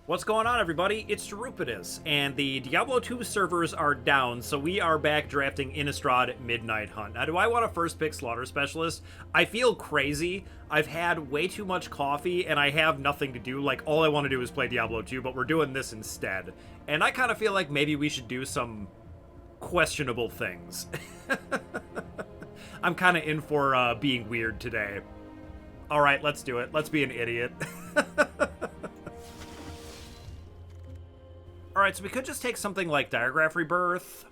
What's going on, everybody? It's Jerupidus, and the Diablo 2 servers are down, so we are back drafting Innistrad Midnight Hunt. Now, do I want to first pick Slaughter Specialist? I feel crazy. I've had way too much coffee, and I have nothing to do. Like, all I want to do is play Diablo 2, but we're doing this instead. And I kind of feel like maybe we should do some questionable things. I'm kind of in for being weird today. Alright, let's do it. Let's be an idiot. Alright, so we could just take something like Diagraph Rebirth.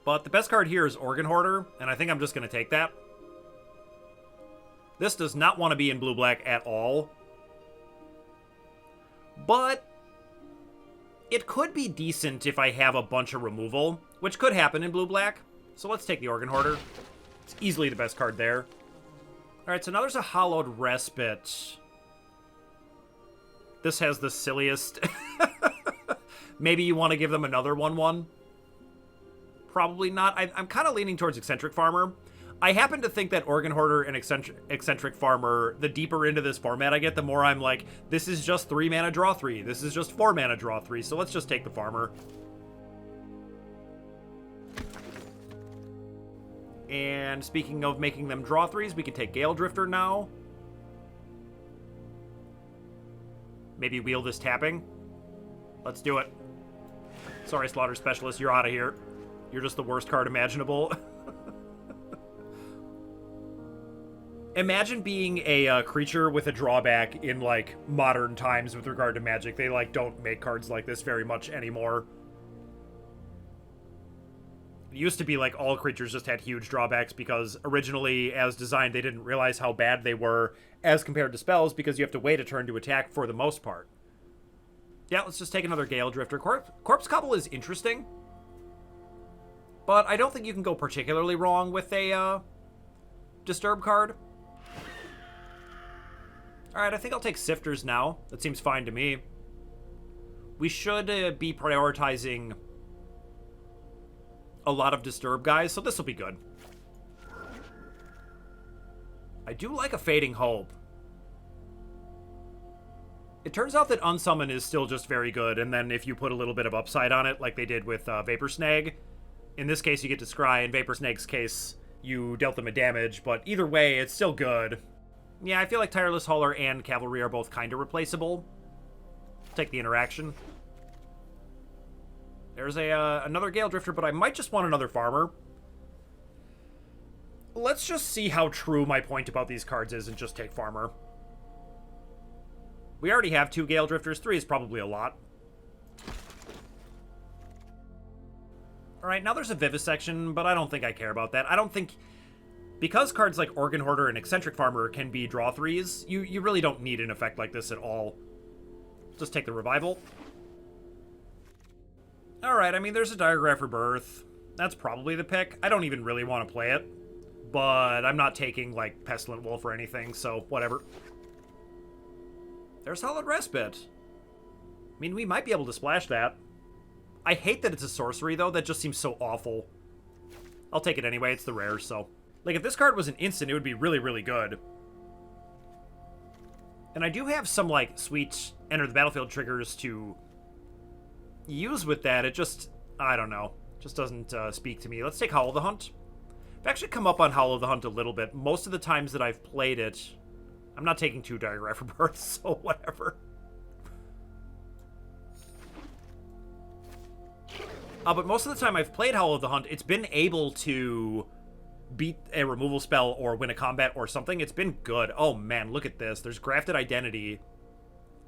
But the best card here is Organ Hoarder, and I think I'm just going to take that. This does not want to be in blue-black at all. But it could be decent if I have a bunch of removal, which could happen in blue-black. So let's take the Organ Hoarder. It's easily the best card there. Alright, so now there's a Hallowed Respite. This has the silliest. Maybe you want to give them another 1/1. Probably not. I'm kind of leaning towards Eccentric Farmer. I happen to think that Organ Hoarder and Eccentric Farmer, the deeper into this format I get, the more I'm like, this is just 3 mana draw 3. This is just 4 mana draw 3. So let's just take the Farmer. And speaking of making them draw 3s, we can take Gale Drifter now. Maybe wheel this tapping. Let's do it. Sorry, Slaughter Specialist, you're out of here. You're just the worst card imaginable. Imagine being a creature with a drawback in, like, modern times with regard to Magic. They, like, don't make cards like this very much anymore. It used to be, like, all creatures just had huge drawbacks because originally, as designed, they didn't realize how bad they were as compared to spells because you have to wait a turn to attack for the most part. Yeah, let's just take another Gale Drifter. Corpse Cobble is interesting, but I don't think you can go particularly wrong with a Disturb card. Alright, I think I'll take Sifters now. That seems fine to me. We should be prioritizing a lot of Disturb guys, so this will be good. I do like a Fading Hope. It turns out that Unsummon is still just very good, and then if you put a little bit of upside on it, like they did with Vapor Snag, in this case you get to Scry, in Vapor Snag's case you dealt them a damage, but either way, it's still good. Yeah, I feel like Tireless Hauler and Cavalry are both kind of replaceable. Take the interaction. There's another Gale Drifter, but I might just want another Farmer. Let's just see how true my point about these cards is and just take Farmer. We already have 2 Gale Drifters. 3 is probably a lot. Alright, now there's a Vivisection, but I don't think I care about that. I don't think... Because cards like Organ Hoarder and Eccentric Farmer can be draw 3s, you really don't need an effect like this at all. Just take the Revival. Alright, I mean, there's a Diagraph Rebirth. That's probably the pick. I don't even really want to play it. But I'm not taking, like, Pestilent Wolf or anything, so whatever. There's Hallowed Respite. I mean, we might be able to splash that. I hate that it's a sorcery, though. That just seems so awful. I'll take it anyway. It's the rare, so... Like, if this card was an instant, it would be really, really good. And I do have some, like, sweet enter the battlefield triggers to use with that. It just... I don't know. Just doesn't speak to me. Let's take Hollow the Hunt. I've actually come up on Hollow the Hunt a little bit. Most of the times that I've played it... I'm not taking 2 Diagraph Rebirths, so whatever. But most of the time I've played Hollow the Hunt, it's been able to beat a removal spell or win a combat or something. It's been good. Oh man, look at this. There's Grafted Identity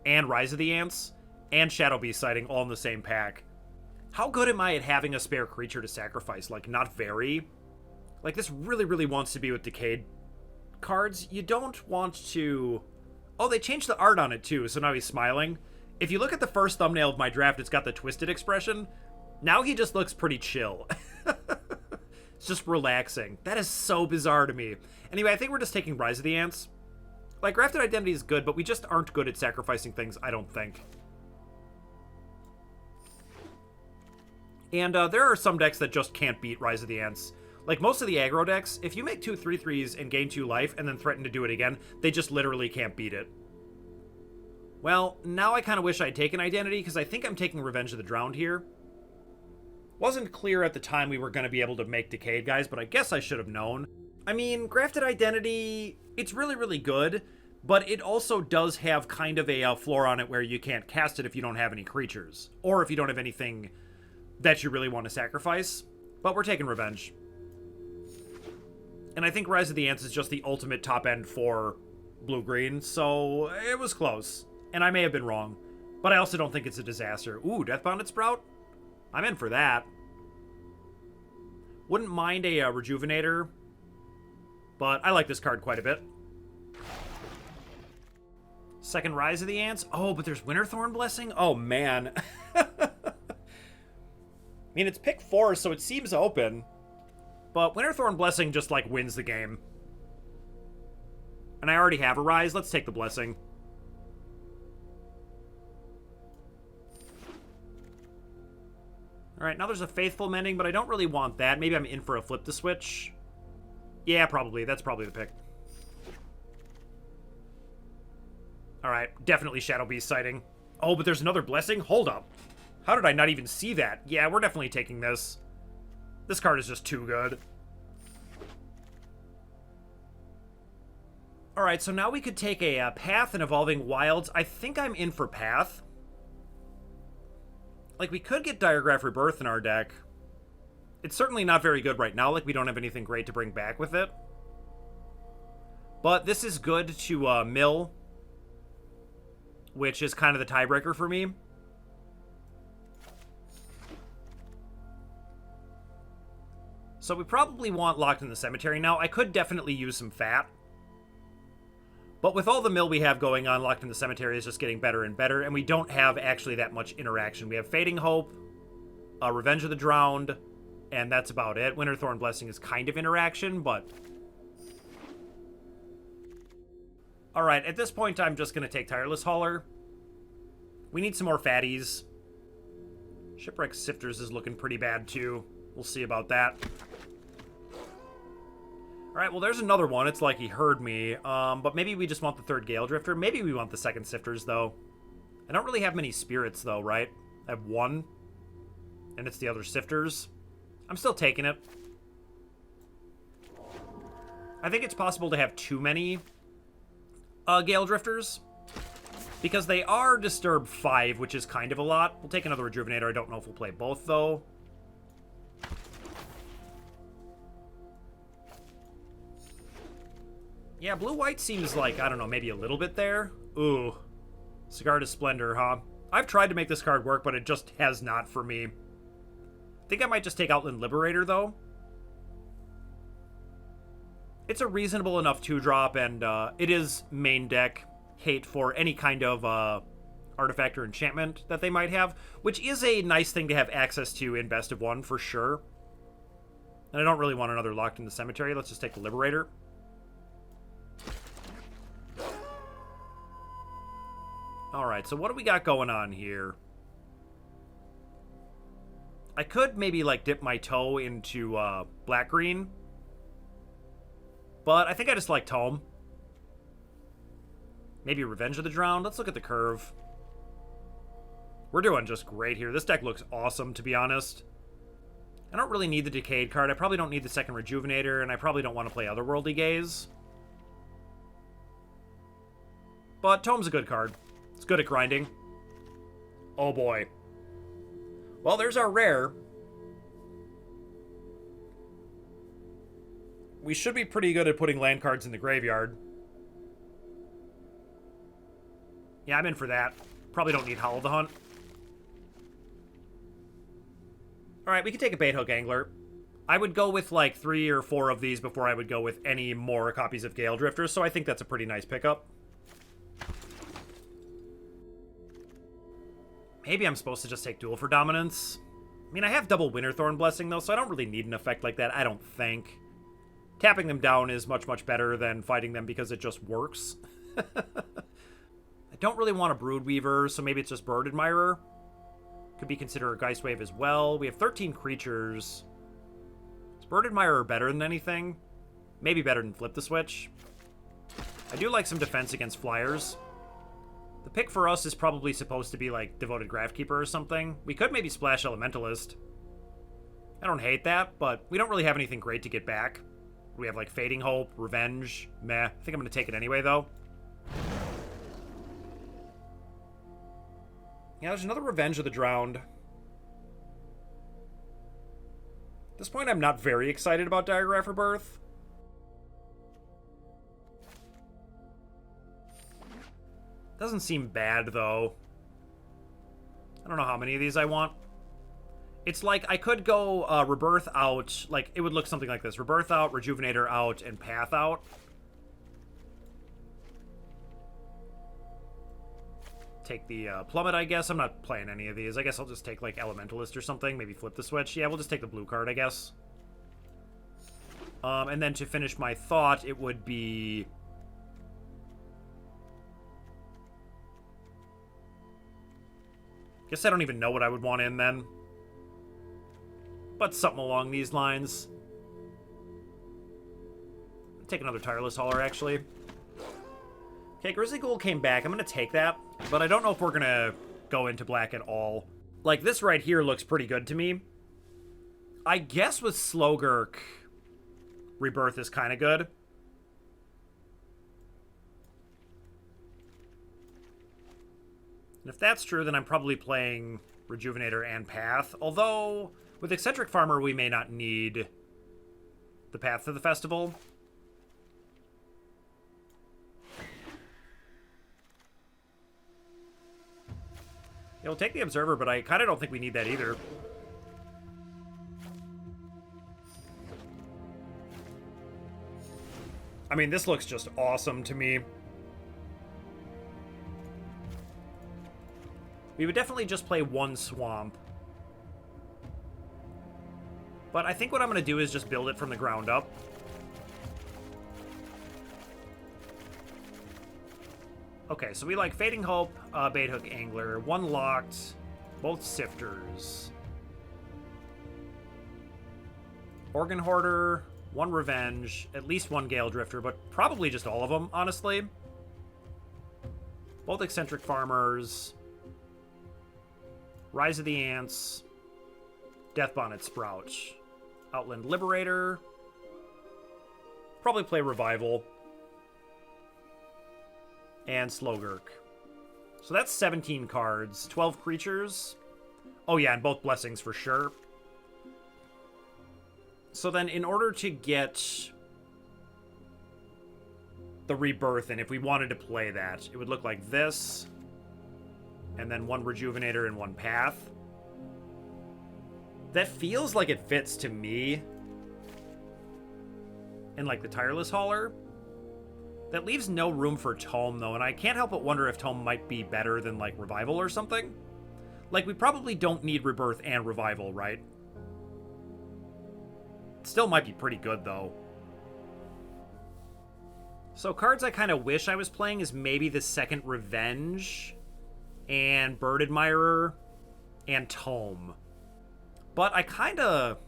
and Rise of the Ants and Shadow Beast Sighting all in the same pack. How good am I at having a spare creature to sacrifice? Like, not very. Like, this really, really wants to be with Decayed cards. You don't want to... Oh, they changed the art on it too, so now he's smiling. If you look at the first thumbnail of my draft, it's got the twisted expression. Now he just looks pretty chill. It's just relaxing. That is so bizarre to me. Anyway, I think we're just taking Rise of the Ants. Like, Grafted Identity is good, but we just aren't good at sacrificing things, I don't think. And there are some decks that just can't beat Rise of the Ants. Like, most of the aggro decks, if you make 2/3/3s and gain 2 life and then threaten to do it again, they just literally can't beat it. Well, now I kind of wish I'd taken Identity, because I think I'm taking Revenge of the Drowned here. Wasn't clear at the time we were going to be able to make Decayed guys, but I guess I should have known. I mean, Grafted Identity, it's really, really good, but it also does have kind of a floor on it where you can't cast it if you don't have any creatures, or if you don't have anything that you really want to sacrifice. But we're taking Revenge. And I think Rise of the Ants is just the ultimate top end for blue-green, so it was close. And I may have been wrong, but I also don't think it's a disaster. Ooh, Deathbounded Sprout? I'm in for that. Wouldn't mind a Rejuvenator, but I like this card quite a bit. Second Rise of the Ants? Oh, but there's Winterthorn Blessing? Oh, man. I mean, it's pick 4, so it seems open. But Winterthorn Blessing just, like, wins the game. And I already have a Rise. Let's take the Blessing. Alright, now there's a Faithful Mending, but I don't really want that. Maybe I'm in for a Flip the Switch. Yeah, probably. That's probably the pick. Alright, definitely Shadow Beast sighting. Oh, but there's another Blessing? Hold up. How did I not even see that? Yeah, we're definitely taking this. This card is just too good. Alright, so now we could take a Path and Evolving Wilds. I think I'm in for Path. Like, we could get Diregraph Rebirth in our deck. It's certainly not very good right now. Like, we don't have anything great to bring back with it. But this is good to mill, which is kind of the tiebreaker for me. So we probably want Locked in the Cemetery now. I could definitely use some fat. But with all the mill we have going on, Locked in the Cemetery is just getting better and better, and we don't have actually that much interaction. We have Fading Hope, Revenge of the Drowned, and that's about it. Winterthorn Blessing is kind of interaction, but... Alright, at this point I'm just going to take Tireless Hauler. We need some more fatties. Shipwreck Sifters is looking pretty bad too. We'll see about that. Alright, well, there's another one. It's like he heard me. But maybe we just want the third Gale Drifter. Maybe we want the second Sifters, though. I don't really have many Spirits, though, right? I have one. And it's the other Sifters. I'm still taking it. I think it's possible to have too many Gale Drifters. Because they are Disturb 5, which is kind of a lot. We'll take another Rejuvenator. I don't know if we'll play both, though. Yeah, blue-white seems like, I don't know, maybe a little bit there. Ooh. Cigar to Splendor, huh? I've tried to make this card work, but it just has not for me. I think I might just take Outland Liberator, though. It's a reasonable enough 2-drop, and it is main deck hate for any kind of artifact or enchantment that they might have, which is a nice thing to have access to in Best of 1, for sure. And I don't really want another Locked in the Cemetery. Let's just take the Liberator. Alright, so what do we got going on here? I could maybe, like, dip my toe into black-green. But I think I just like Tome. Maybe Revenge of the Drowned. Let's look at the curve. We're doing just great here. This deck looks awesome, to be honest. I don't really need the Decayed card. I probably don't need the second Rejuvenator, and I probably don't want to play Otherworldly Gaze. But Tome's a good card. It's good at grinding. Oh boy. Well, there's our rare. We should be pretty good at putting land cards in the graveyard. Yeah, I'm in for that. Probably don't need Howl of the Hunt. Alright, we can take a Bait Hook Angler. I would go with like 3 or 4 of these before I would go with any more copies of Gale Drifters, so I think that's a pretty nice pickup. Maybe I'm supposed to just take Duel for Dominance. I mean, I have double Winterthorn Blessing, though, so I don't really need an effect like that, I don't think. Tapping them down is much, much better than fighting them because it just works. I don't really want a Broodweaver, so maybe it's just Bird Admirer. Could be considered a Geist Wave as well. We have 13 creatures. Is Bird Admirer better than anything? Maybe better than Flip the Switch. I do like some defense against flyers. The pick for us is probably supposed to be like Devoted Graftkeeper or something. We could maybe splash Elementalist. I don't hate that, but we don't really have anything great to get back. We have like Fading Hope, Revenge, meh. I think I'm going to take it anyway, though. Yeah, there's another Revenge of the Drowned. At this point, I'm not very excited about Diagraph Rebirth. Doesn't seem bad, though. I don't know how many of these I want. It's like I could go Rebirth out. Like, it would look something like this. Rebirth out, Rejuvenator out, and Path out. Take the Plummet, I guess. I'm not playing any of these. I guess I'll just take, like, Elementalist or something. Maybe flip the switch. Yeah, we'll just take the blue card, I guess. And then to finish my thought, it would be... Guess I don't even know what I would want in then. But something along these lines. Take another Tireless Hauler, actually. Okay, Grizzly Ghoul came back. I'm going to take that. But I don't know if we're going to go into black at all. Like, this right here looks pretty good to me. I guess with Slogurk, Rebirth is kind of good. And if that's true, then I'm probably playing Rejuvenator and Path. Although, with Eccentric Farmer, we may not need the Path to the Festival. Yeah, we'll take the Observer, but I kind of don't think we need that either. I mean, this looks just awesome to me. We would definitely just play one Swamp. But I think what I'm going to do is just build it from the ground up. Okay, so we like Fading Hope, Baithook Angler, one locked, both Sifters. Organ Hoarder, one Revenge, at least one Gale Drifter, but probably just all of them, honestly. Both Eccentric Farmers, Rise of the Ants, Death Bonnet Sprout, Outland Liberator, probably play Revival, and Slogurk. So that's 17 cards, 12 creatures. Oh yeah, and both Blessings for sure. So then in order to get the Rebirth, and if we wanted to play that, it would look like this. And then one Rejuvenator and one Path. That feels like it fits to me. And like the Tireless Hauler. That leaves no room for Tome, though, and I can't help but wonder if Tome might be better than, like, Revival or something. Like, we probably don't need Rebirth and Revival, right? It still might be pretty good, though. So cards I kind of wish I was playing is maybe the second Revenge, and Bird Admirer, and Tome. But I kind of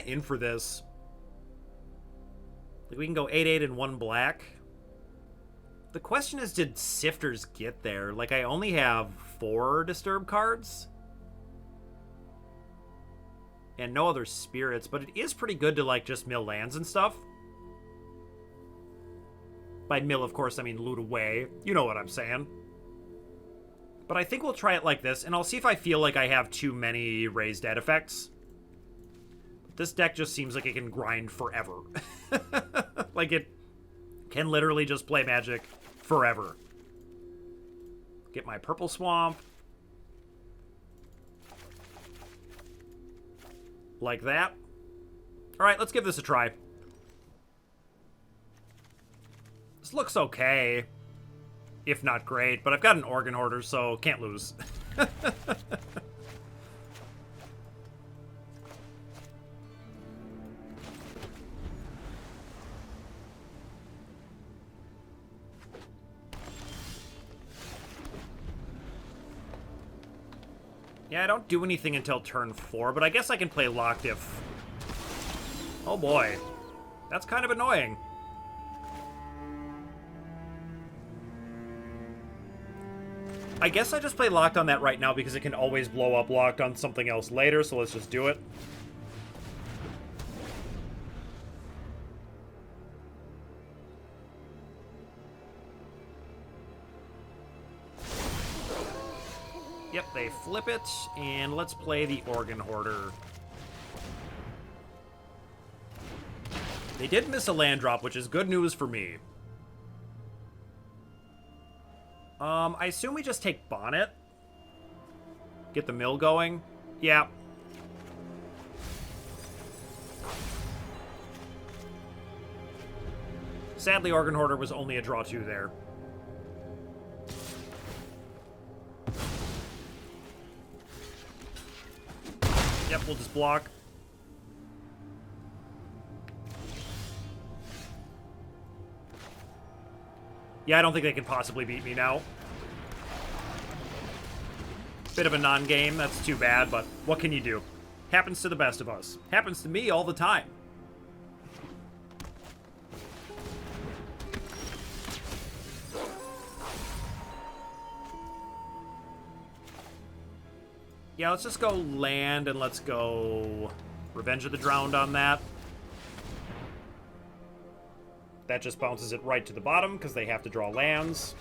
in for this. Like, we can go 8/8 and 1 black. The question is, did Sifters get there? Like, I only have 4 Disturb cards. And no other spirits, but it is pretty good to, like, just mill lands and stuff. By mill, of course, I mean loot away. You know what I'm saying. But I think we'll try it like this, and I'll see if I feel like I have too many Raised Dead effects. This deck just seems like it can grind forever. Like, it can literally just play Magic forever. Get my Purple Swamp. Like that. Alright, let's give this a try. This looks okay. If not great, but I've got an Organ Hoarder, so can't lose. Yeah, I don't do anything until turn 4, but I guess I can play Locked if... Oh boy. That's kind of annoying. I guess I just play Locked on that right now because it can always blow up Locked on something else later, so let's just do it. Yep, they flip it, and let's play the Organ Hoarder. They did miss a land drop, which is good news for me. I assume we just take Bonnet. Get the mill going. Yeah. Sadly, Organ Hoarder was only a draw 2 there. Yep, we'll just block. Yeah, I don't think they can possibly beat me now. Bit of a non-game, that's too bad, but what can you do? Happens to the best of us. Happens to me all the time. Yeah, let's just go land and let's go Revenge of the Drowned on that. That just bounces it right to the bottom because they have to draw lands.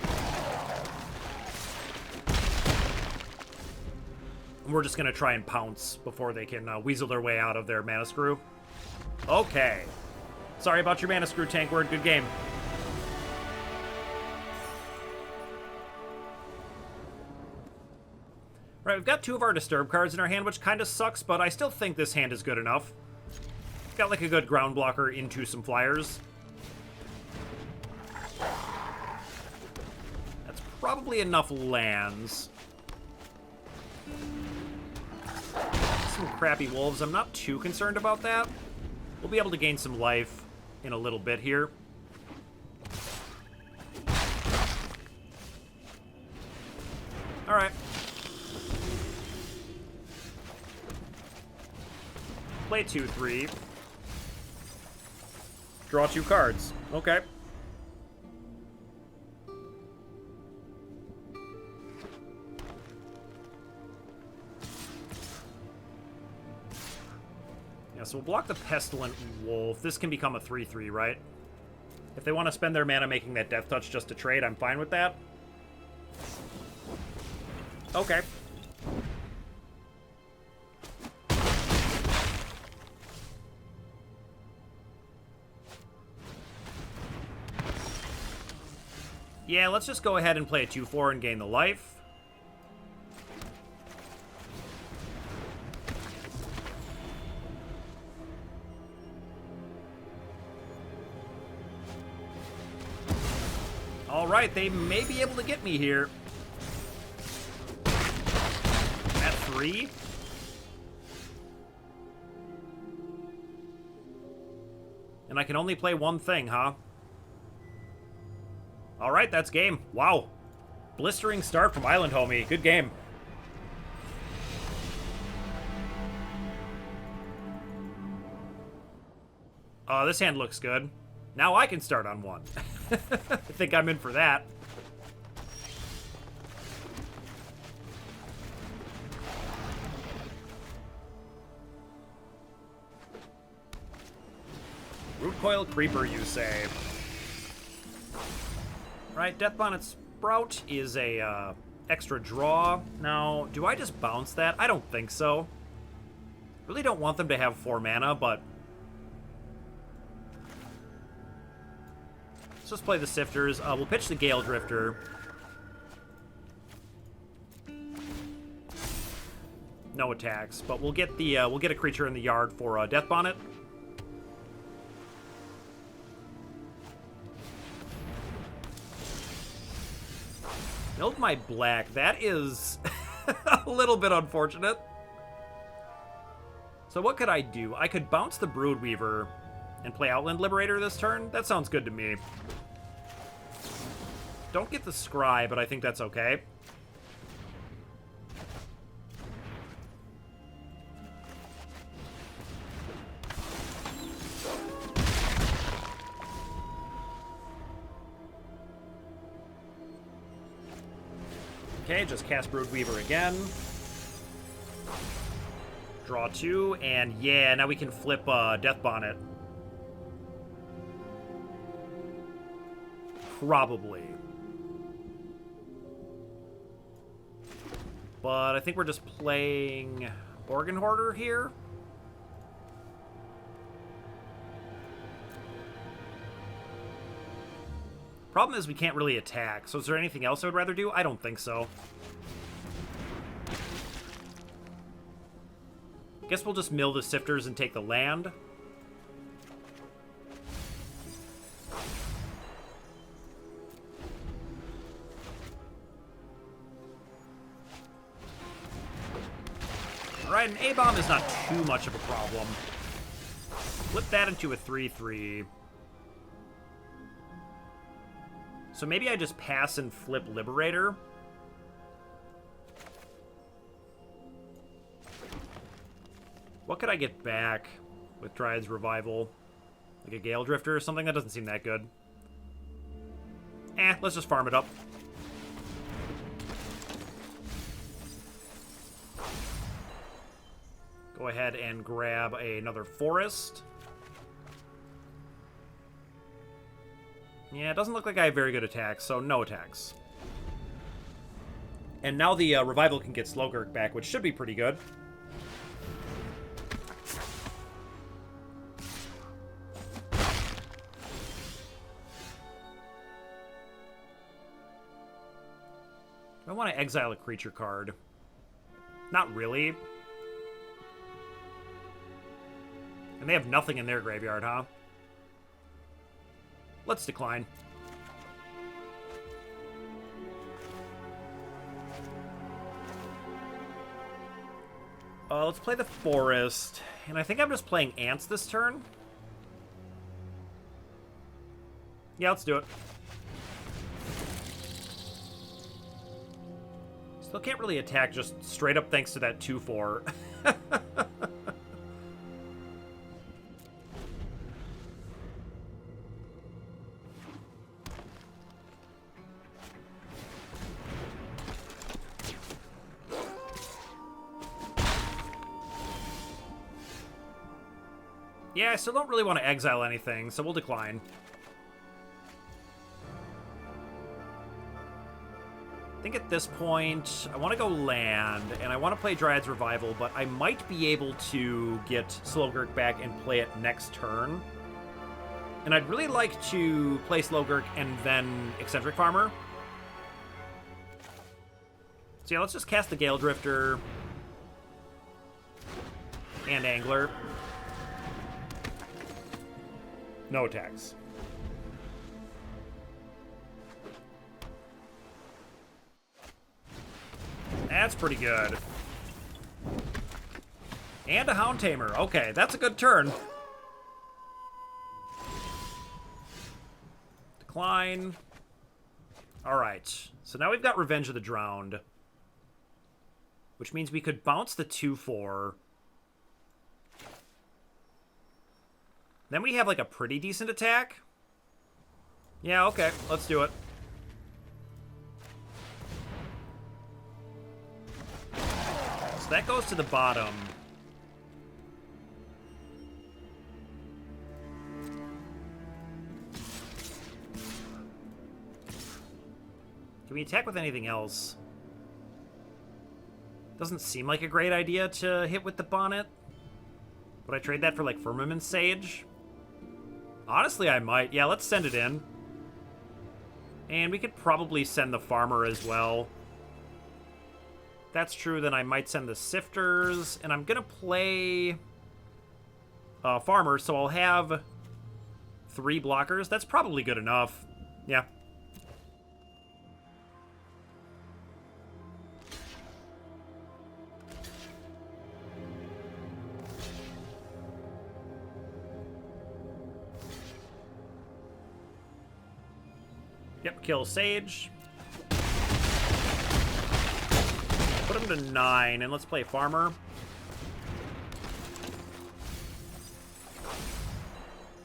And we're just going to try and pounce before they can weasel their way out of their Mana Screw. Okay. Sorry about your Mana Screw, Tankward. Good game. Right, we've got 2 of our Disturb cards in our hand, which kind of sucks, but I still think this hand is good enough. Got like a good ground blocker into some flyers. That's probably enough lands. Some crappy wolves. I'm not too concerned about that. We'll be able to gain some life in a little bit here. All right. Play 2/3. Draw 2 cards. Okay. Yeah, so we'll block the Pestilent Wolf. This can become a 3/3, right? If they want to spend their mana making that Death Touch just to trade, I'm fine with that. Okay. Yeah, let's just go ahead and play a 2/4 and gain the life. All right, they may be able to get me here. At 3. And I can only play one thing, huh? All right, that's game. Wow. Blistering start from Island Homie. Good game. This hand looks good. Now I can start on 1. I think I'm in for that. Root Coil Creeper, you say. Right, Death Bonnet Sprout is a extra draw. Now, do I just bounce that? I don't think so. Really don't want them to have 4 mana, but let's just play the Sifters. We'll pitch the Gale Drifter. No attacks, but we'll get the we'll get a creature in the yard for Death Bonnet. Milled my black. That is a little bit unfortunate. So what could I do? I could bounce the Broodweaver and play Outland Liberator this turn. That sounds good to me. Don't get the Scry, but I think that's okay. Okay, just cast Broodweaver again. Draw 2, and yeah, now we can flip Death Bonnet. Probably. But I think we're just playing Organ Hoarder here. Problem is we can't really attack, so is there anything else I would rather do? I don't think so. Guess we'll just mill the Sifters and take the land. Alright, an A-Bomb is not too much of a problem. Flip that into a 3/3. So maybe I just pass and flip Liberator. What could I get back with Dryad's Revival? Like a Gale Drifter or something? That doesn't seem that good. Let's just farm it up. Go ahead and grab another Forest. Yeah, it doesn't look like I have very good attacks, so no attacks. And now the Revival can get Slowgurk back, which should be pretty good. I want to exile a creature card. Not really. And they have nothing in their graveyard, huh? Let's decline. Let's play the Forest. And I think I'm just playing Ants this turn. Yeah, let's do it. Still can't really attack just straight up thanks to that 2/4. Yeah, I still don't really want to exile anything, so we'll decline. I think at this point, I want to go land, and I want to play Dryad's Revival, but I might be able to get Slowgurk back and play it next turn. And I'd really like to play Slowgurk and then Eccentric Farmer. So yeah, let's just cast the Gale Drifter and Angler. No attacks. That's pretty good. And a Hound Tamer. Okay, that's a good turn. Decline. Alright. So now we've got Revenge of the Drowned. Which means we could bounce the 2/4. Then we have like a pretty decent attack. Yeah, okay. Let's do it. So that goes to the bottom. Can we attack with anything else? Doesn't seem like a great idea to hit with the Bonnet. Would I trade that for like Firmament Sage? Honestly, I might. Yeah, let's send it in. And we could probably send the Farmer as well. If that's true, then I might send the Sifters. And I'm going to play Farmer, so I'll have 3 blockers. That's probably good enough. Yeah. Yep, kill Sage. Put him to 9, and let's play Farmer.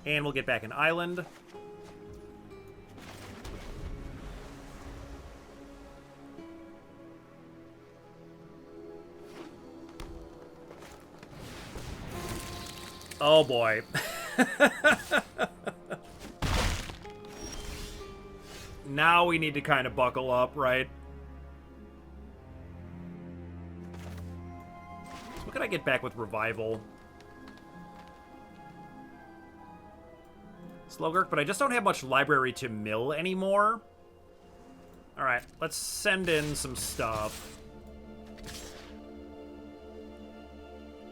And we'll get back an island. Oh boy. Now we need to kind of buckle up, right? So what can I get back with Revival? Slogurk, but I just don't have much library to mill anymore. Alright, let's send in some stuff.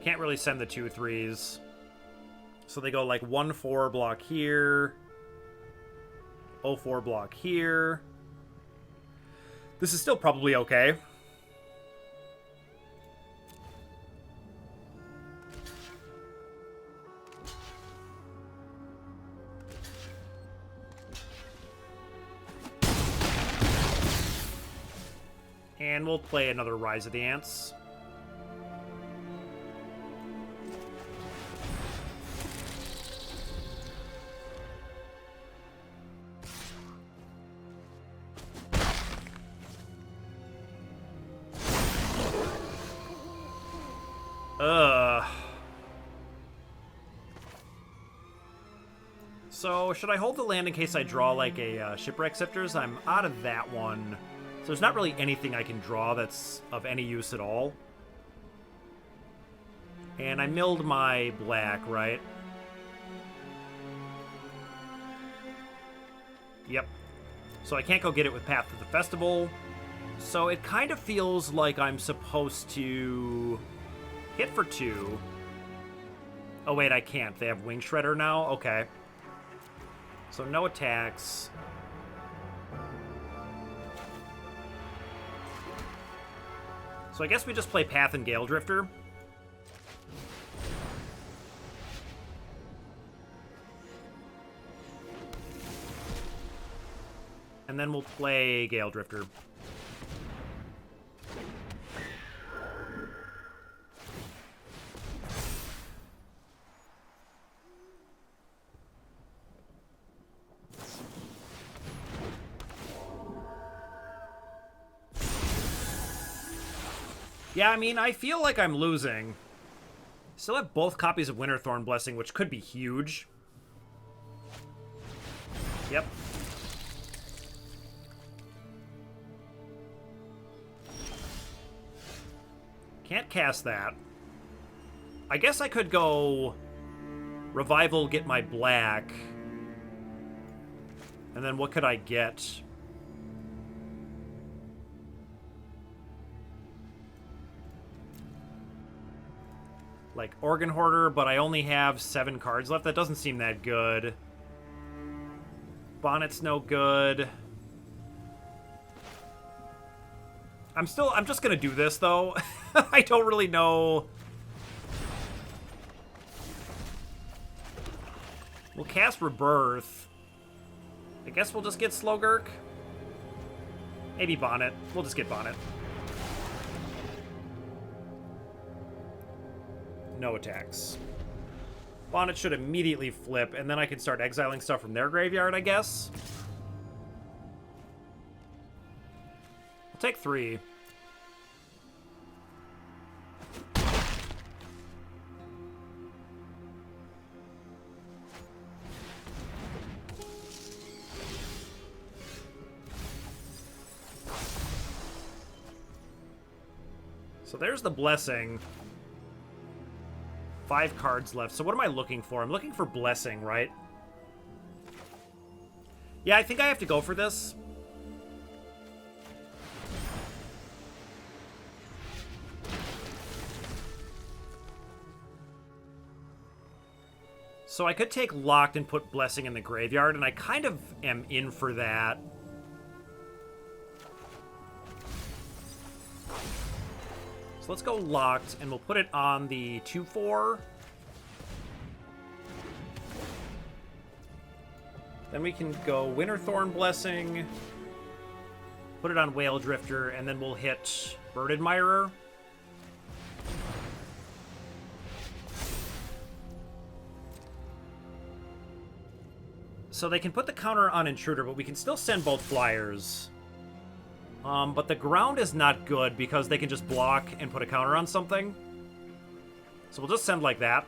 Can't really send the 2/3s. So they go like 1/4 block here. 0/4 block here. This is still probably okay. And we'll play another Rise of the Ants. So, should I hold the land in case I draw, like, a Shipwreck Scepters? I'm out of that one. So there's not really anything I can draw that's of any use at all. And I milled my black, right? Yep. So I can't go get it with Path to the Festival. So it kind of feels like I'm supposed to hit for 2. Oh, wait, I can't. They have Wing Shredder now? Okay. So no attacks. So I guess we just play Path and Gale Drifter. And then we'll play Gale Drifter. Yeah, I mean, I feel like I'm losing. Still have both copies of Winterthorn Blessing, which could be huge. Yep. Can't cast that. I guess I could go Revival, get my black. And then what could I get? Like Organ Hoarder, but I only have 7 cards left. That doesn't seem that good. Bonnet's no good. I'm just gonna do this, though. I don't really know. We'll cast Rebirth. I guess we'll just get Slogurk. Maybe Bonnet. We'll just get Bonnet. No attacks. Bonnet should immediately flip, and then I can start exiling stuff from their graveyard, I guess. I'll take 3. So there's the Blessing. 5 cards left. So what am I looking for? I'm looking for Blessing, right? Yeah, I think I have to go for this. So I could take Locked and put Blessing in the graveyard, and I kind of am in for that. So let's go Locked, and we'll put it on the 2/4. Then we can go Winterthorn Blessing, put it on Whale Drifter, and then we'll hit Bird Admirer. So they can put the counter on Intruder, but we can still send both flyers. But the ground is not good because they can just block and put a counter on something. So we'll just send like that.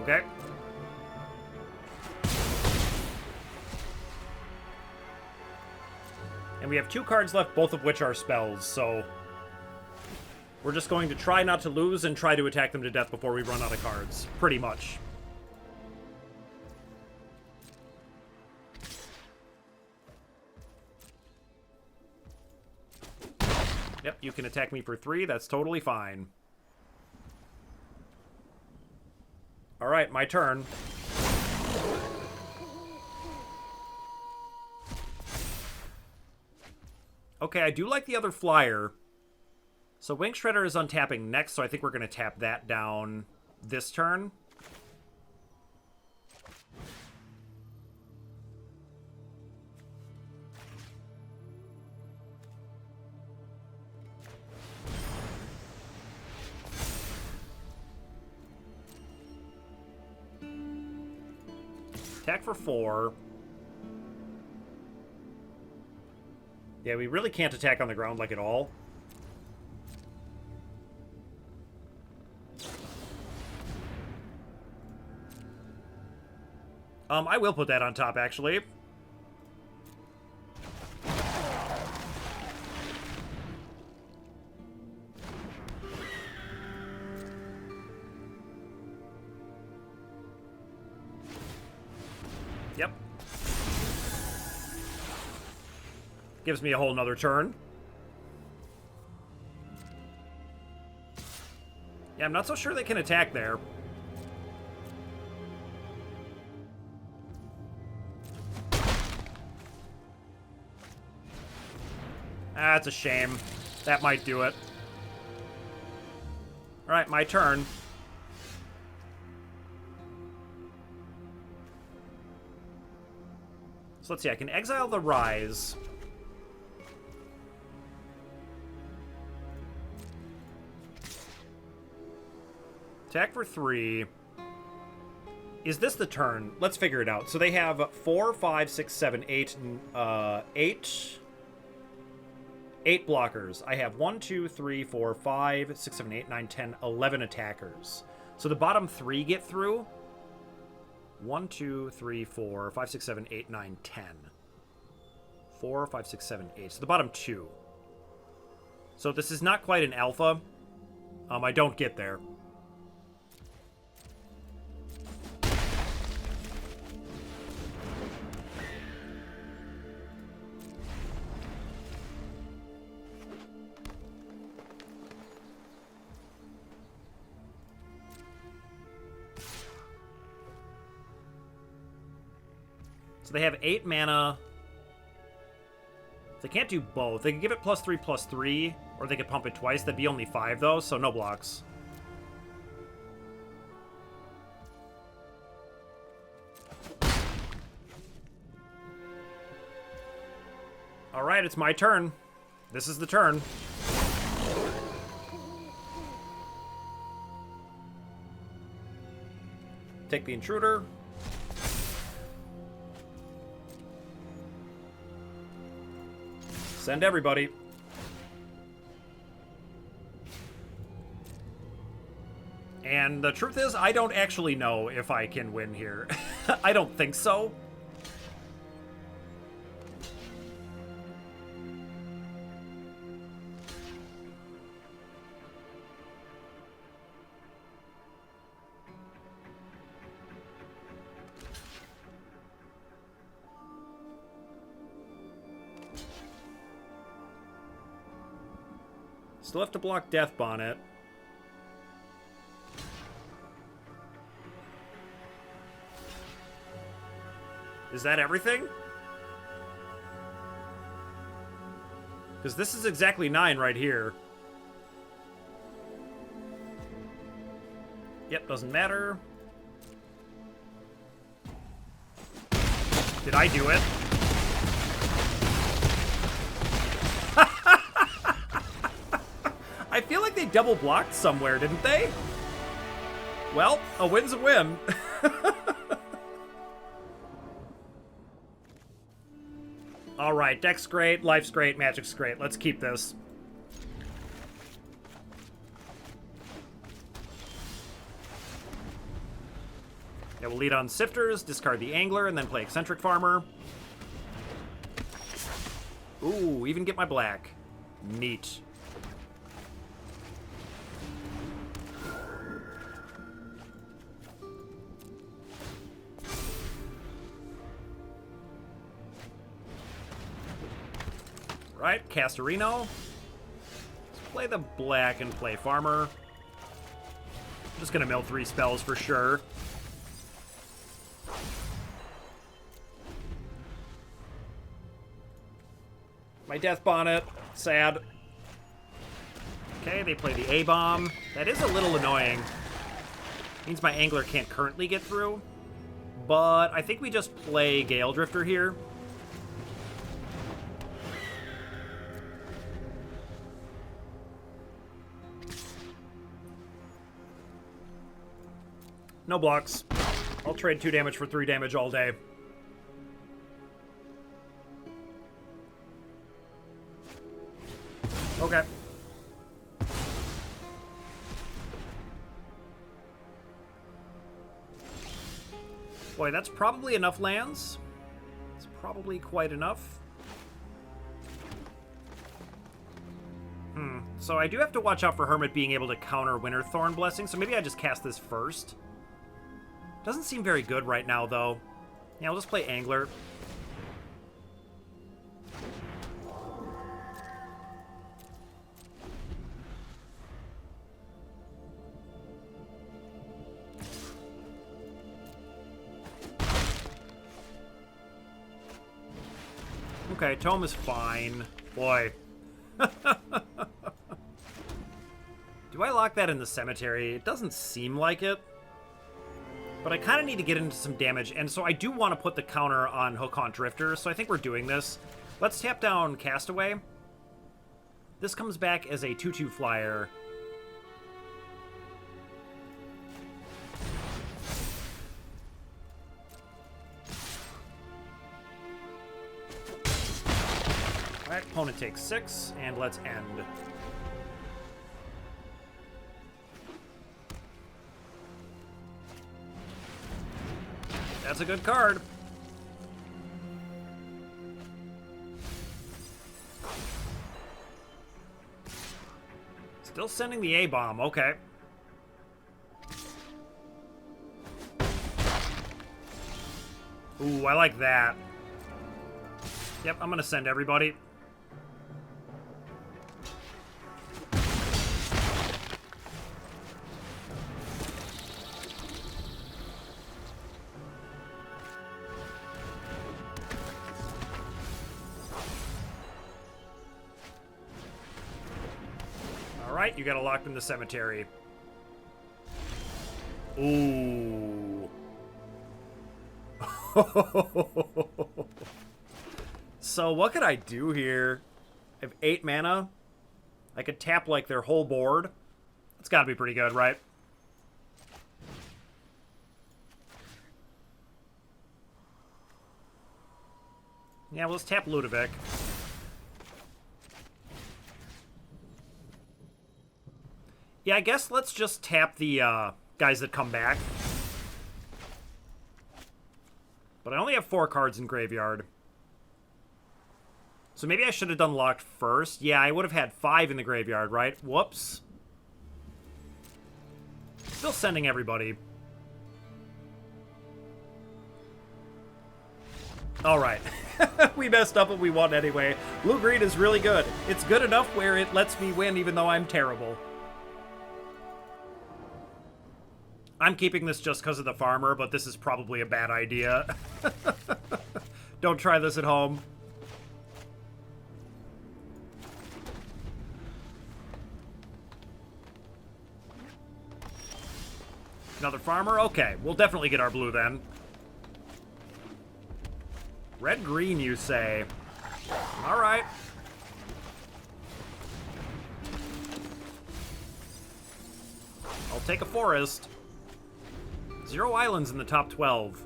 Okay. And we have 2 cards left, both of which are spells, so we're just going to try not to lose and try to attack them to death before we run out of cards. Pretty much. Yep, you can attack me for 3. That's totally fine. Alright, my turn. Okay, I do like the other flyer. So Wing Shredder is untapping next, so I think we're going to tap that down this turn. Attack for 4. Yeah, we really can't attack on the ground, like, at all. I will put that on top, actually. Yep. Gives me a whole nother turn. Yeah, I'm not so sure they can attack there. That's a shame. That might do it. Alright, my turn. So let's see, I can exile the Rise. Attack for 3. Is this the turn? Let's figure it out. So they have 4, 5, 6, 7, 8, 8 blockers. I have 1, 2, 3, 4, 5, 6, 7, 8, 9, 10, 11 attackers. So the bottom 3 get through. 1, 2, 3, 4, 5, 6, 7, 8, 9, 10. 4, 5, 6, 7, 8. So the bottom 2. So this is not quite an alpha. I don't get there. They have 8 mana. They can't do both. They can give it +3/+3, or they could pump it twice. That'd be only 5, though, so no blocks. Alright, it's my turn. This is the turn. Take the intruder. Send everybody. And the truth is, I don't actually know if I can win here. I don't think so. Still have to block Death Bonnet. Is that everything? Because this is exactly 9 right here. Yep, doesn't matter. Did I do it? I feel like they double blocked somewhere, didn't they? Well, a win's a win. Alright, deck's great, life's great, magic's great. Let's keep this. Okay, we'll lead on Sifters, discard the Angler, and then play Eccentric Farmer. Ooh, even get my black. Neat. Right, Castorino. Let's play the black and play Farmer. I'm just gonna mill 3 spells for sure. My Death Bonnet. Sad. Okay, they play the A-Bomb. That is a little annoying. Means my Angler can't currently get through. But I think we just play Gale Drifter here. No blocks. I'll trade 2 damage for 3 damage all day. Okay. Boy, that's probably enough lands. It's probably quite enough. So I do have to watch out for Hermit being able to counter Winterthorn Blessing, so maybe I just cast this first. Doesn't seem very good right now, though. Yeah, I'll just play Angler. Okay, Tome is fine. Boy. Do I lock that in the cemetery? It doesn't seem like it. But I kind of need to get into some damage, and so I do want to put the counter on Hookon Drifter, so I think we're doing this. Let's tap down Castaway. This comes back as a 2/2 flyer. Alright, opponent takes 6, and let's end. That's a good card. Still sending the A-Bomb, okay. Ooh, I like that. Yep, I'm gonna send everybody. Alright, you got it locked in the cemetery. Ooh. So what could I do here? I have 8 mana. I could tap like their whole board. That's gotta be pretty good, right? Yeah, well, let's tap Ludovic. Yeah, I guess let's just tap the guys that come back. But I only have 4 cards in graveyard. So maybe I should have done locked first. Yeah, I would have had 5 in the graveyard, right? Whoops. Still sending everybody. Alright. We messed up, but we won anyway. Blue-green is really good. It's good enough where it lets me win even though I'm terrible. I'm keeping this just because of the farmer, but this is probably a bad idea. Don't try this at home. Another farmer? Okay, we'll definitely get our blue then. Red-green, you say? Alright. I'll take a forest. 0 islands in the top 12.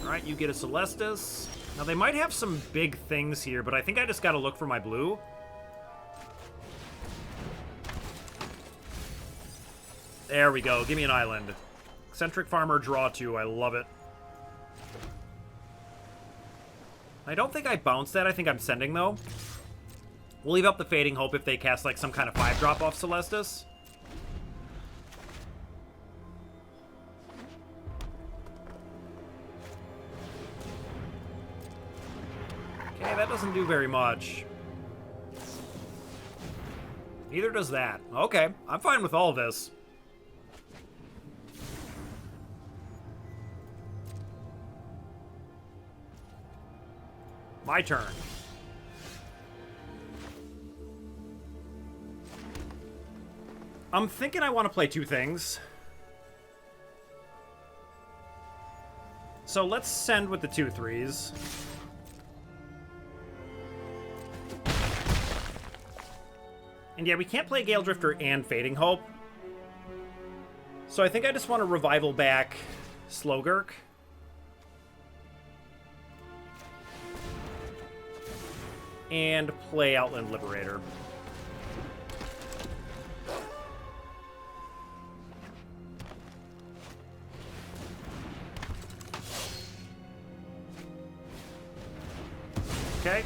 Alright, you get a Celestis. Now, they might have some big things here, but I think I just gotta look for my blue. There we go. Give me an island. Eccentric Farmer, draw 2. I love it. I don't think I bounced that. I think I'm sending, though. We'll leave up the Fading Hope if they cast, like, some kind of 5-drop off Celestis. Okay, that doesn't do very much. Neither does that. Okay, I'm fine with all of this. My turn. I'm thinking I want to play 2 things. So let's send with the 2/3s. And yeah, we can't play Gale Drifter and Fading Hope. So I think I just want to revival back Slogurk. And play Outland Liberator. Okay.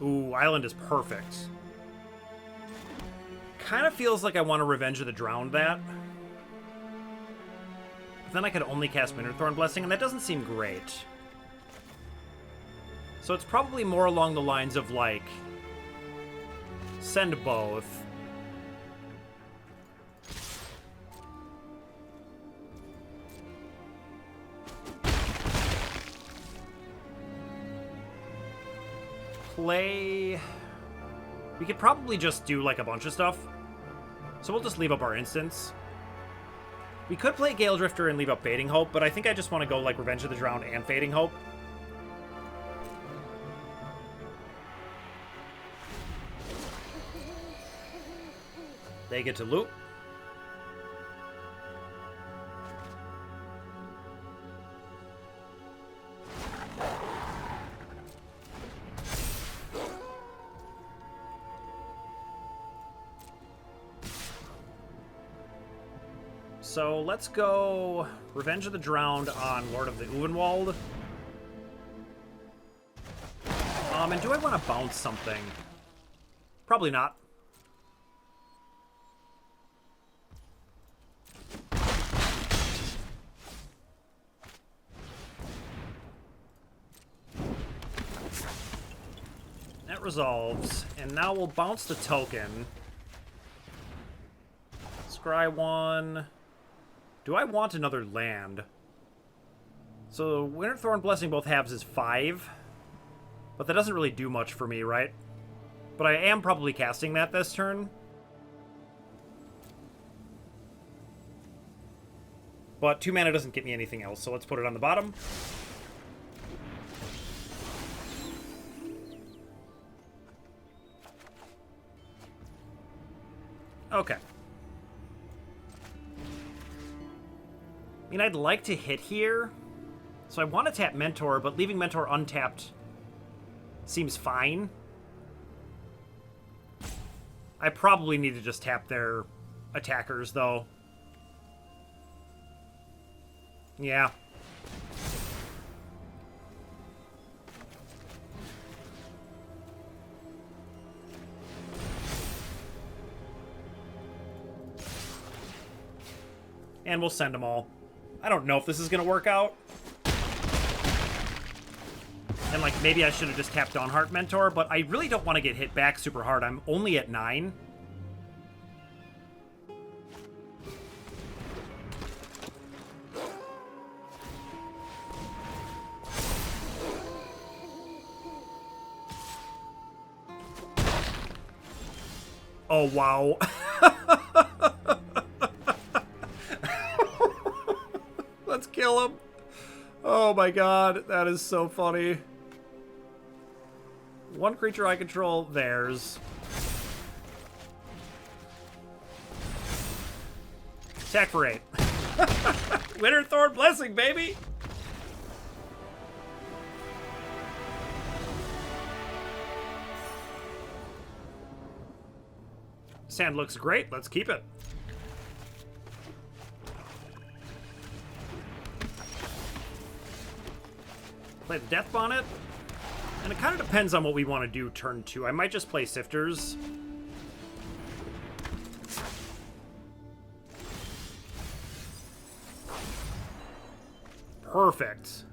Ooh, Island is perfect. Kind of feels like I want to Revenge of the Drowned that. But then I could only cast Winterthorn Blessing, and that doesn't seem great. So it's probably more along the lines of, like, send both. Play... We could probably just do, like, a bunch of stuff. So we'll just leave up our instance. We could play Gale Drifter and leave up Fading Hope, but I think I just want to go, like, Revenge of the Drowned and Fading Hope. They get to loot. So let's go Revenge of the Drowned on Lord of the Uvenwald. And do I want to bounce something? Probably not. That resolves, and now we'll bounce the token. Scry 1. Do I want another land? So Winterthorn Blessing both halves is 5. But that doesn't really do much for me, right? But I am probably casting that this turn. But 2 mana doesn't get me anything else, so let's put it on the bottom. Okay. I mean, I'd like to hit here. So I want to tap Mentor, but leaving Mentor untapped seems fine. I probably need to just tap their attackers, though. Yeah. And we'll send them all. I don't know if this is going to work out. And, like, maybe I should have just tapped Dawnheart Mentor, but I really don't want to get hit back super hard. I'm only at 9. Oh, wow. Let's kill him. Oh my god, that is so funny. One creature I control, theirs. Attack for 8. Winterthorn Blessing, baby! Sand looks great. Let's keep it. Play the Death Bonnet. And it kind of depends on what we want to do turn 2. I might just play Sifters. Perfect.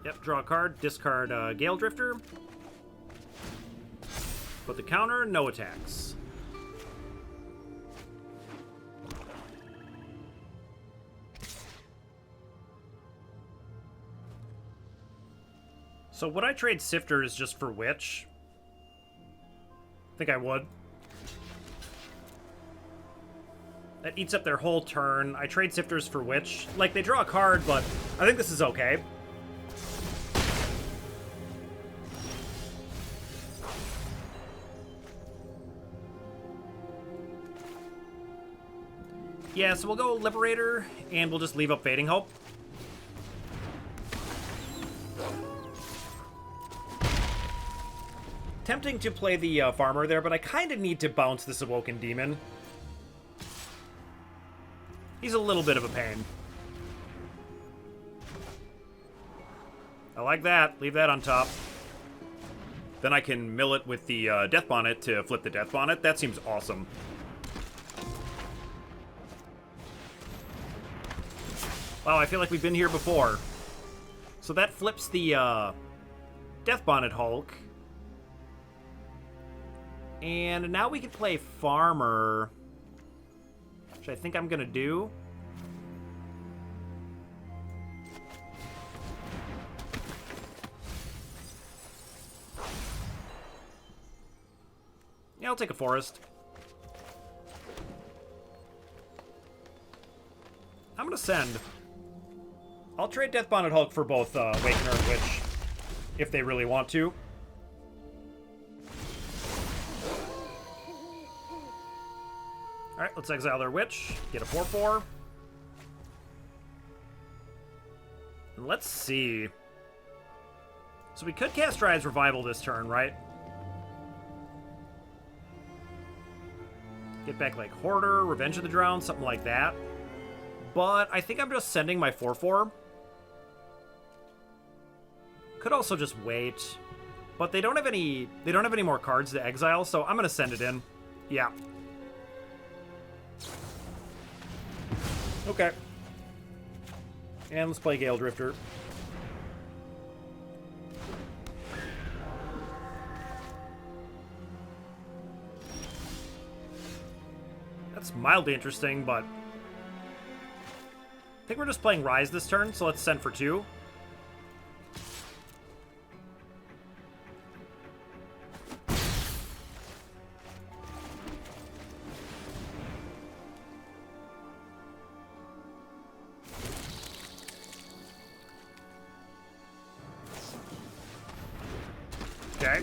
Yep, draw a card, discard Gale Drifter. Put the counter, no attacks. So would I trade Sifters just for Witch? I think I would. That eats up their whole turn. I trade Sifters for Witch. Like, they draw a card, but I think this is okay. Yeah, so we'll go Liberator, and we'll just leave up Fading Hope. Tempting to play the Farmer there, but I kind of need to bounce this Awoken Demon. He's a little bit of a pain. I like that. Leave that on top. Then I can mill it with the Death Bonnet to flip the Death Bonnet. That seems awesome. Wow, I feel like we've been here before. So that flips the Death Bonnet Hulk. And now we can play Farmer, which I think I'm going to do. Yeah, I'll take a Forest. I'm going to send. I'll trade Death Bonnet Hulk for both Awakener and Witch, if they really want to. Alright, let's exile their Witch, get a 4/4. And let's see. So we could cast Dryad's Revival this turn, right? Get back like Hoarder, Revenge of the Drowned, something like that. But I think I'm just sending my 4/4. Could also just wait. But they don't have any more cards to exile, so I'm gonna send it in. Yeah. Okay. And let's play Gale Drifter. That's mildly interesting, but I think we're just playing Rise this turn, so let's send for 2. Okay.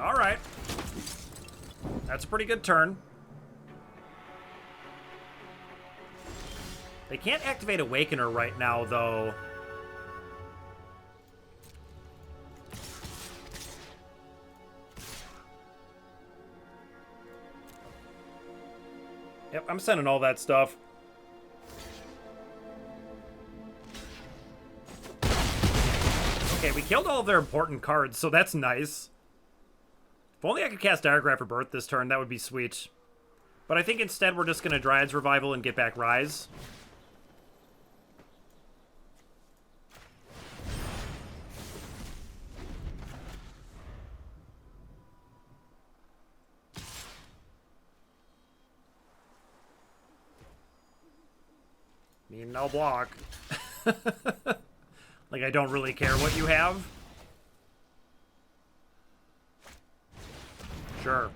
All right. That's a pretty good turn. They can't activate Awakener right now, though. Yep, I'm sending all that stuff. Okay, we killed all of their important cards, so that's nice. If only I could cast Diagram for Birth this turn, that would be sweet. But I think instead we're just going to Dryad's Revival and get back Rise. I mean, no block. Like, I don't really care what you have. Sure.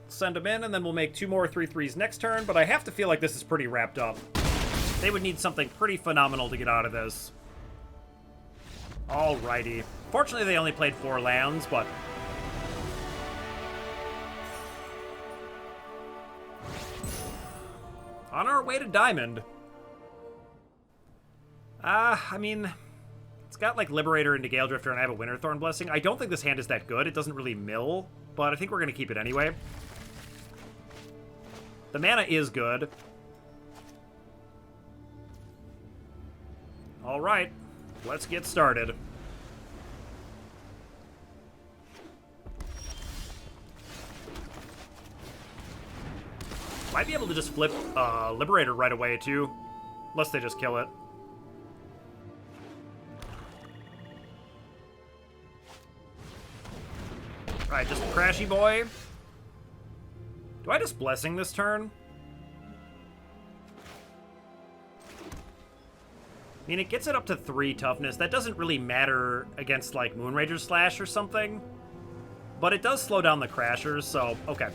Send them in, and then we'll make 2 more 3/3s next turn, but I have to feel like this is pretty wrapped up. They would need something pretty phenomenal to get out of this. Alrighty. Fortunately, they only played 4 lands, but... on our way to Diamond. I mean... it's got, like, Liberator into Gale Drifter, and I have a Winterthorn Blessing. I don't think this hand is that good. It doesn't really mill, but I think we're going to keep it anyway. The mana is good. Alright, let's get started. Might be able to just flip Liberator right away, too. Unless they just kill it. Alright, just a Crashy Boy. Do I just Blessing this turn? I mean, it gets it up to 3 toughness. That doesn't really matter against, like, Moonrager's Slash or something. But it does slow down the Crashers, so, okay.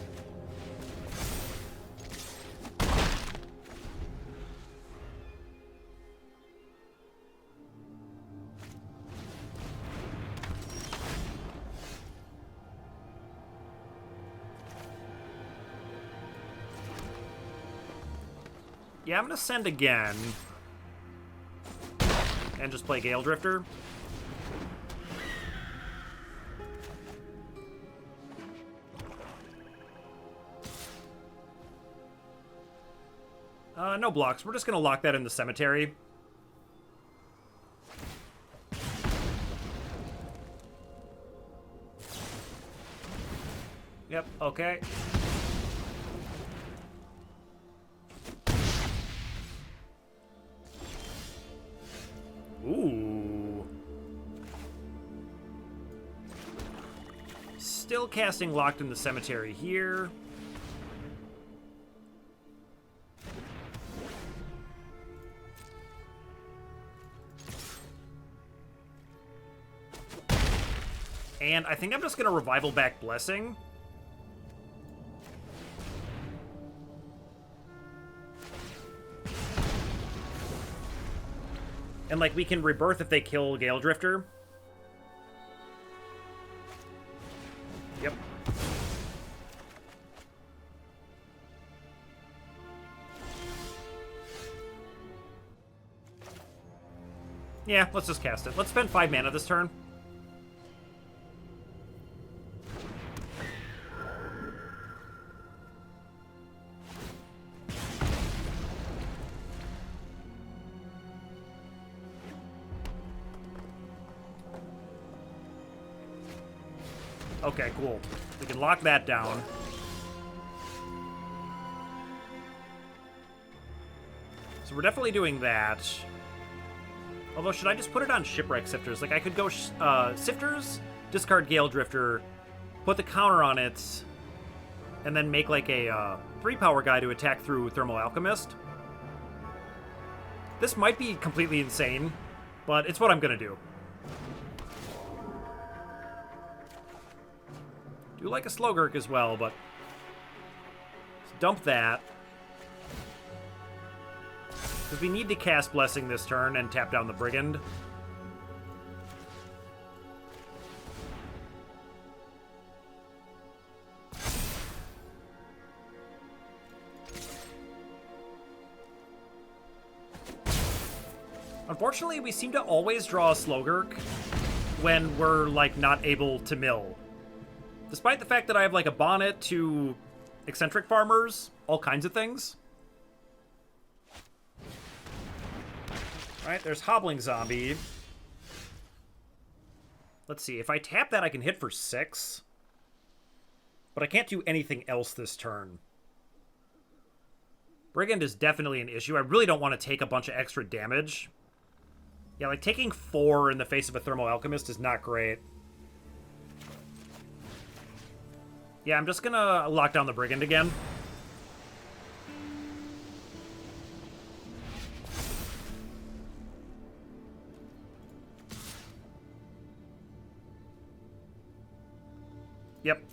Yeah, I'm gonna send again. And just play Gale Drifter. No blocks. We're just gonna lock that in the cemetery. Yep, okay. Ooh. Still casting Locked in the Cemetery here. And I think I'm just going to Revival back Blessing. And, like, we can Rebirth if they kill Gale Drifter. Yep. Yeah, let's just cast it. Let's spend 5 mana this turn. Okay, cool. We can lock that down. So we're definitely doing that. Although, should I just put it on Shipwreck Sifters? Like, I could go Sifters, discard Gale Drifter, put the counter on it, and then make, like, a 3-power guy to attack through Thermal Alchemist. This might be completely insane, but it's what I'm gonna do. Do like a Slowgurk as well, but let's dump that. Because we need to cast Blessing this turn and tap down the Brigand. Unfortunately, we seem to always draw a Slowgurk when we're, like, not able to mill. Despite the fact that I have, like, a Bonnet to Eccentric Farmers, all kinds of things. Alright, there's Hobbling Zombie. Let's see, if I tap that, I can hit for 6. But I can't do anything else this turn. Brigand is definitely an issue. I really don't want to take a bunch of extra damage. Yeah, like, taking 4 in the face of a Thermal Alchemist is not great. Yeah, I'm just gonna lock down the Brigand again. Yep.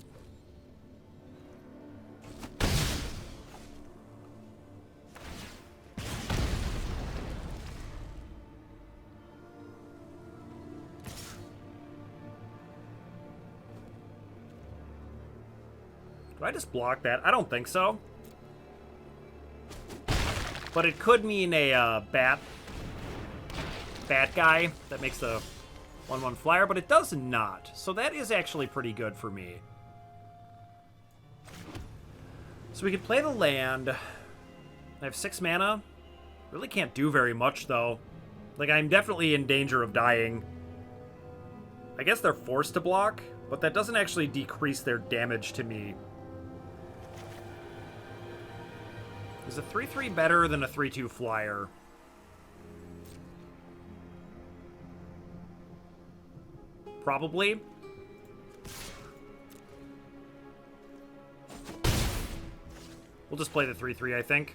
Do I just block that? I don't think so. But it could mean a bat guy that makes the 1/1 flyer, but it does not. So that is actually pretty good for me. So we could play the land. I have 6 mana. Really can't do very much, though. Like, I'm definitely in danger of dying. I guess they're forced to block, but that doesn't actually decrease their damage to me. Is a 3/3 better than a 3/2 flyer? Probably. We'll just play the 3/3, I think.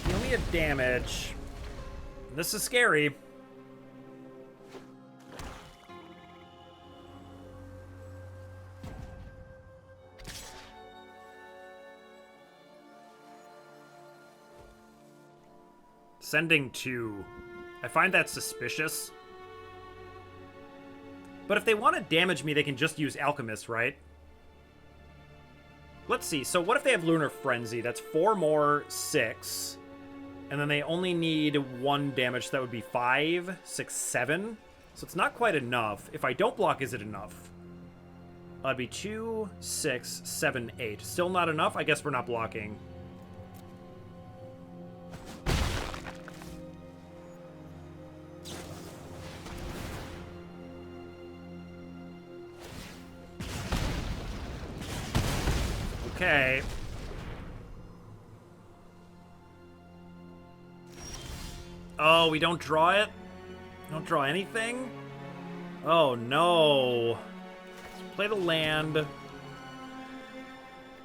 Deal me a damage. This is scary. Sending 2. I find that suspicious. But if they want to damage me, they can just use Alchemist, right? Let's see. So what if they have Lunar Frenzy? That's 4 more, 6. And then they only need 1 damage. So that would be 5, 6, 7. So it's not quite enough. If I don't block, is it enough? It'd be 2, 6, 7, 8. Still not enough? I guess we're not blocking. Okay. Oh, we don't draw it? Don't draw anything? Oh, no. Let's play the land. I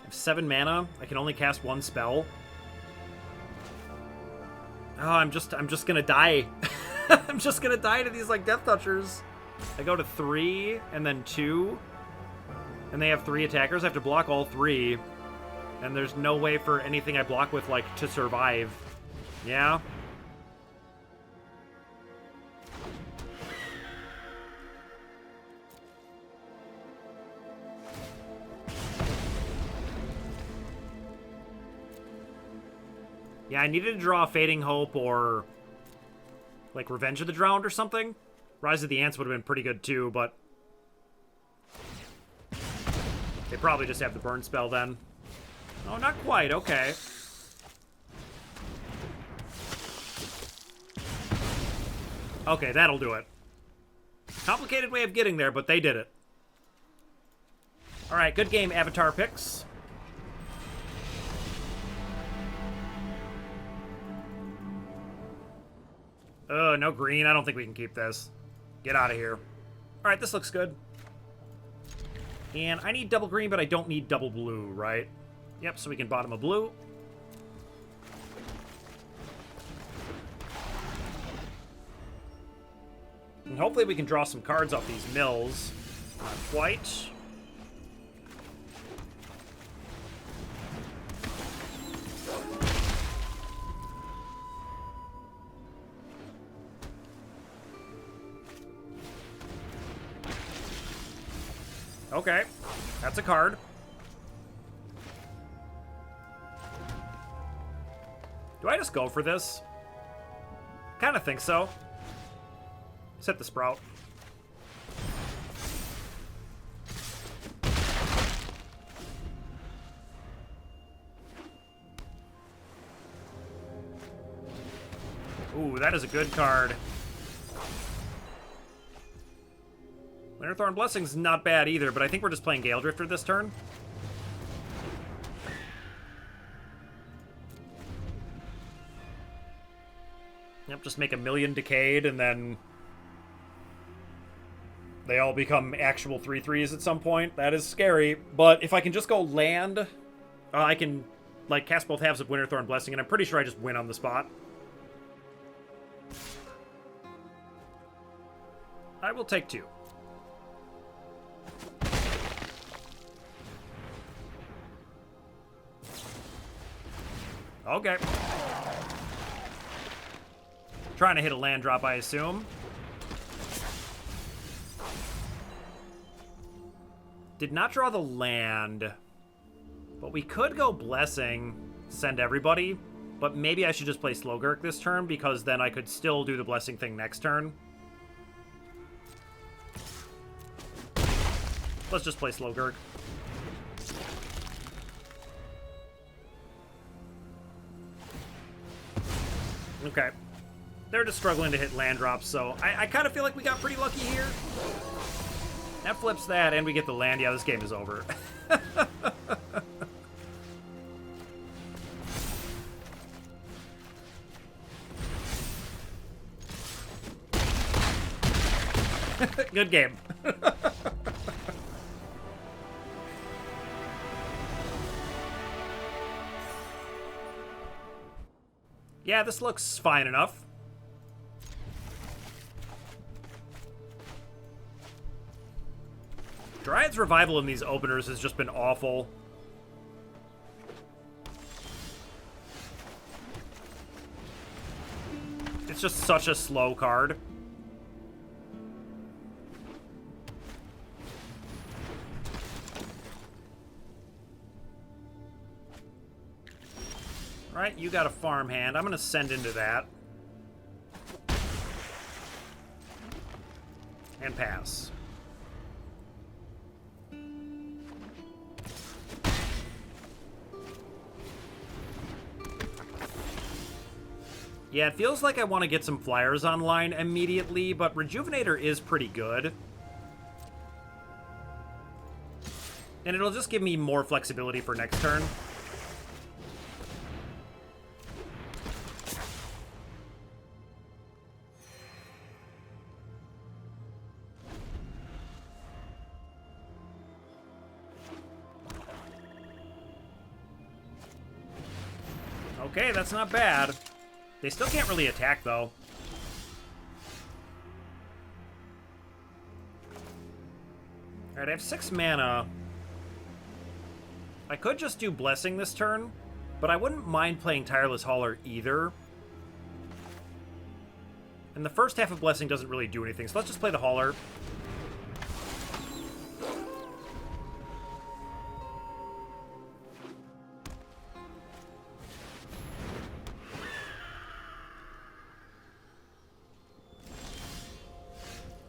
have 7 mana. I can only cast 1 spell. Oh, I'm just gonna die. I'm just gonna die to these, like, Death Touchers. I go to 3, and then 2. And they have 3 attackers. I have to block all 3. And there's no way for anything I block with, like, to survive. Yeah? Yeah, I needed to draw Fading Hope or, like, Revenge of the Drowned or something. Rise of the Ants would have been pretty good, too, but they probably just have the burn spell then. Oh, not quite. Okay. Okay, that'll do it. Complicated way of getting there, but they did it. All right, good game, Avatar picks. Oh, no green. I don't think we can keep this. Get out of here. All right, this looks good. And I need double green, but I don't need double blue, right? Yep, so we can bottom a blue. And hopefully we can draw some cards off these mills. Not quite. Okay, that's a card. Do I just go for this? Kind of think so. Set the Sprout. Ooh, that is a good card. Winterthorn Blessing's not bad either, but I think we're just playing Gale Drifter this turn. Yep, just make a million Decayed, and then they all become actual 3/3s at some point. That is scary. But if I can just go land, I can, like, cast both halves of Winterthorn Blessing, and I'm pretty sure I just win on the spot. I will take 2. Okay. Trying to hit a land drop, I assume. Did not draw the land. But we could go Blessing, send everybody. But maybe I should just play Slogurk this turn, because then I could still do the Blessing thing next turn. Let's just play Slogurk. Okay. They're just struggling to hit land drops, so I kind of feel like we got pretty lucky here. That flips that, and we get the land. Yeah, this game is over. Good game. Yeah, this looks fine enough. Dryad's Revival in these openers has just been awful. It's just such a slow card. Right, you got a farmhand. I'm going to send into that. And pass. Yeah, it feels like I want to get some flyers online immediately, but Rejuvenator is pretty good. And it'll just give me more flexibility for next turn. Okay, that's not bad. They still can't really attack, though. Alright, I have 6 mana. I could just do Blessing this turn, but I wouldn't mind playing Tireless Hauler either. And the first half of Blessing doesn't really do anything, so let's just play the Hauler.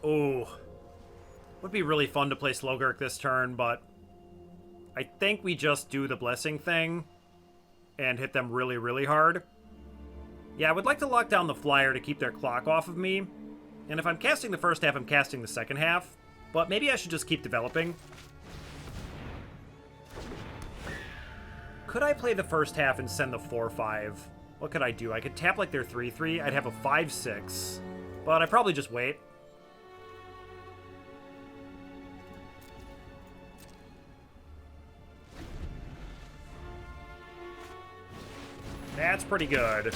Ooh. Would be really fun to play Slogurk this turn, but I think we just do the Blessing thing and hit them really, really hard. Yeah, I would like to lock down the flyer to keep their clock off of me. And if I'm casting the first half, I'm casting the second half. But maybe I should just keep developing. Could I play the first half and send the 4-5? What could I do? I could tap like their 3-3. I'd have a 5-6. But I'd probably just wait. That's pretty good.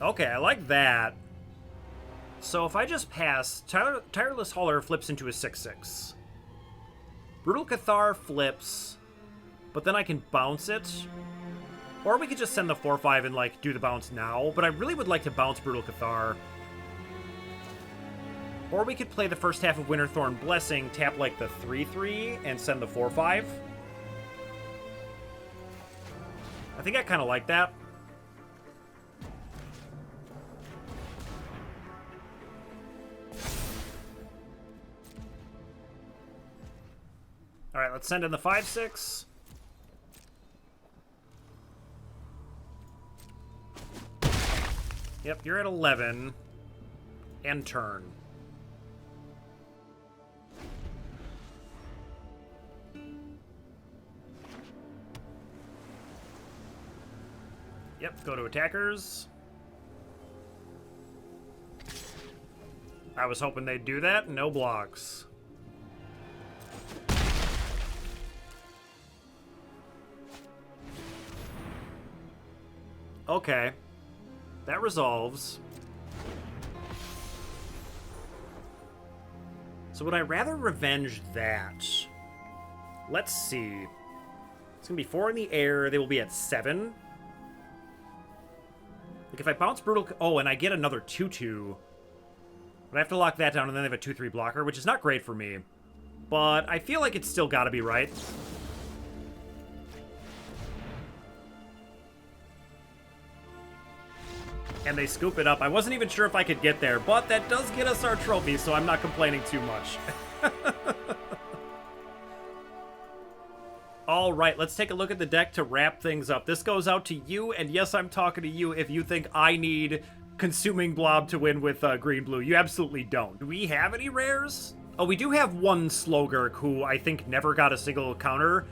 Okay, I like that. So if I just pass, Tireless Hauler flips into a 6-6. Brutal Cathar flips, but then I can bounce it. Or we could just send the 4-5 and, like, do the bounce now. But I really would like to bounce Brutal Cathar. Or we could play the first half of Winterthorn Blessing, tap like the 3-3, and send the 4-5. I think I kind of like that. Alright, let's send in the 5-6. Yep, you're at 11. End turn. Yep, go to attackers. I was hoping they'd do that. No blocks. Okay. That resolves. So would I rather revenge that? Let's see. It's going to be 4 in the air. They will be at 7. Like, if I bounce Brutal... Oh, and I get another 2-2. But I have to lock that down, and then they have a 2-3 blocker, which is not great for me. But I feel like it's still got to be right. And they scoop it up. I wasn't even sure if I could get there, but that does get us our trophy, so I'm not complaining too much. All right, let's take a look at the deck to wrap things up. This goes out to you, and yes, I'm talking to you if you think I need Consuming Blob to win with green-blue. You absolutely don't. Do we have any rares? Oh, we do have one Slogurk who I think never got a single counter.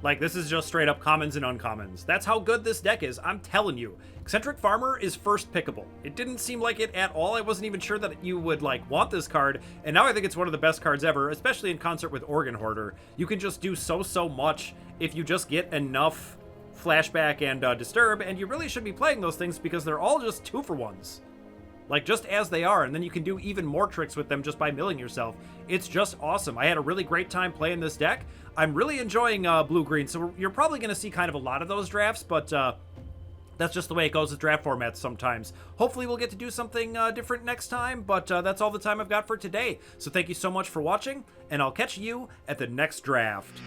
Like, this is just straight up commons and uncommons. That's how good this deck is, I'm telling you. Eccentric Farmer is first pickable. It didn't seem like it at all. I wasn't even sure that you would, like, want this card, and now I think it's one of the best cards ever, especially in concert with Organ Hoarder. You can just do so much if you just get enough Flashback and Disturb, and you really should be playing those things because they're all just 2-for-1s. Like, just as they are, and then you can do even more tricks with them just by milling yourself. It's just awesome. I had a really great time playing this deck. I'm really enjoying blue-green, so you're probably going to see kind of a lot of those drafts, but that's just the way it goes with draft formats sometimes. Hopefully we'll get to do something different next time, but that's all the time I've got for today. So thank you so much for watching, and I'll catch you at the next draft.